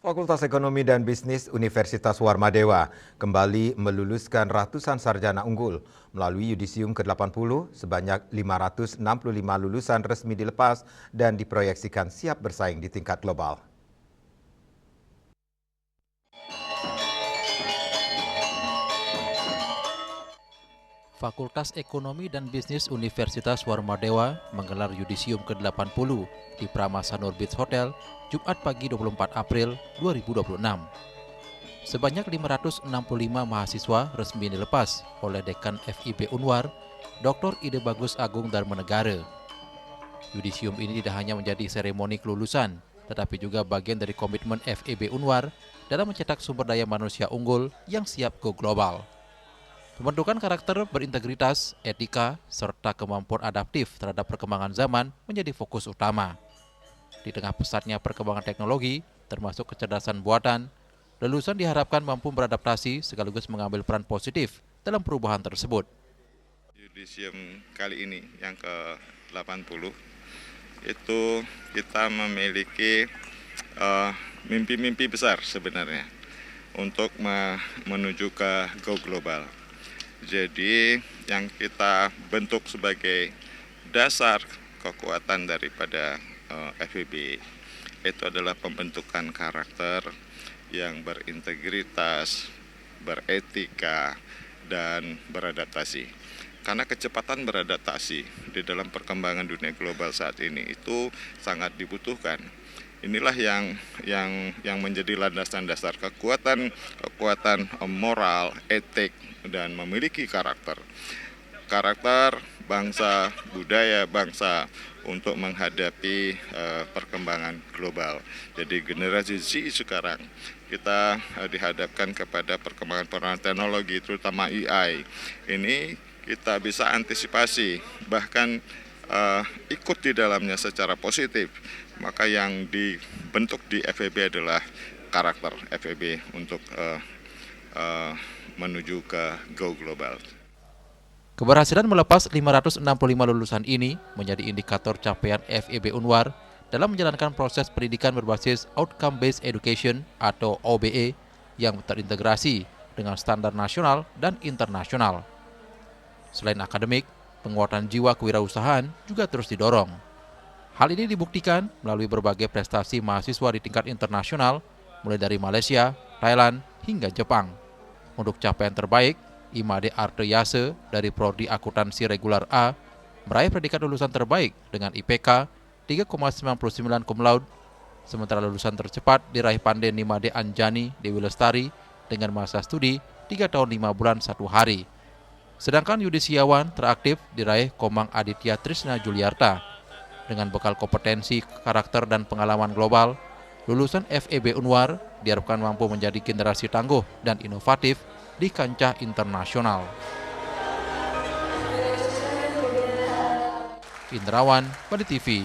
Fakultas Ekonomi dan Bisnis Universitas Warmadewa kembali meluluskan ratusan sarjana unggul. Melalui yudisium ke-80, sebanyak 565 lulusan resmi dilepas dan diproyeksikan siap bersaing di tingkat global. Fakultas Ekonomi dan Bisnis Universitas Warmadewa menggelar yudisium ke-80 di Pramasa Norbits Hotel, Jumat pagi 24 April 2026. Sebanyak 565 mahasiswa resmi dilepas oleh Dekan FIB Unwar, Dr. Ide Bagus Agung Darmanegara. Yudisium ini tidak hanya menjadi seremoni kelulusan, tetapi juga bagian dari komitmen FIB Unwar dalam mencetak sumber daya manusia unggul yang siap go global. Pembentukan karakter berintegritas, etika, serta kemampuan adaptif terhadap perkembangan zaman menjadi fokus utama. Di tengah pesatnya perkembangan teknologi, termasuk kecerdasan buatan, lulusan diharapkan mampu beradaptasi sekaligus mengambil peran positif dalam perubahan tersebut. Yudisium kali ini yang ke-80 itu kita memiliki mimpi-mimpi besar sebenarnya untuk menuju ke go global. Jadi yang kita bentuk sebagai dasar kekuatan daripada FIB itu adalah pembentukan karakter yang berintegritas, beretika, dan beradaptasi. Karena kecepatan beradaptasi di dalam perkembangan dunia global saat ini itu sangat dibutuhkan. Inilah yang menjadi landasan dasar kekuatan moral, etik, dan memiliki karakter bangsa, budaya bangsa untuk menghadapi perkembangan global. Jadi generasi Z sekarang kita dihadapkan kepada perkembangan teknologi, terutama AI. Ini kita bisa antisipasi, bahkan ikut di dalamnya secara positif. Maka yang dibentuk di FIB adalah karakter FIB untuk menuju ke go global. Keberhasilan melepas 565 lulusan ini menjadi indikator capaian FIB Unwar dalam menjalankan proses pendidikan berbasis Outcome Based Education atau OBE yang terintegrasi dengan standar nasional dan internasional. Selain akademik, penguatan jiwa kewirausahaan juga terus didorong. Hal ini dibuktikan melalui berbagai prestasi mahasiswa di tingkat internasional, mulai dari Malaysia, Thailand, hingga Jepang. Untuk capaian terbaik, Imade Arte Yase dari Prodi Akuntansi Regular A meraih predikat lulusan terbaik dengan IPK 3,99 cum laude, sementara lulusan tercepat diraih Pande Nimade Anjani Dewi Lestari dengan masa studi 3 tahun 5 bulan 1 hari. Sedangkan yudisiawan teraktif diraih Komang Aditya Trisna Juliarta. Dengan bekal kompetensi, karakter, dan pengalaman global, lulusan FIB Unwar diharapkan mampu menjadi generasi tangguh dan inovatif di kancah internasional. Indrawan, Bali TV.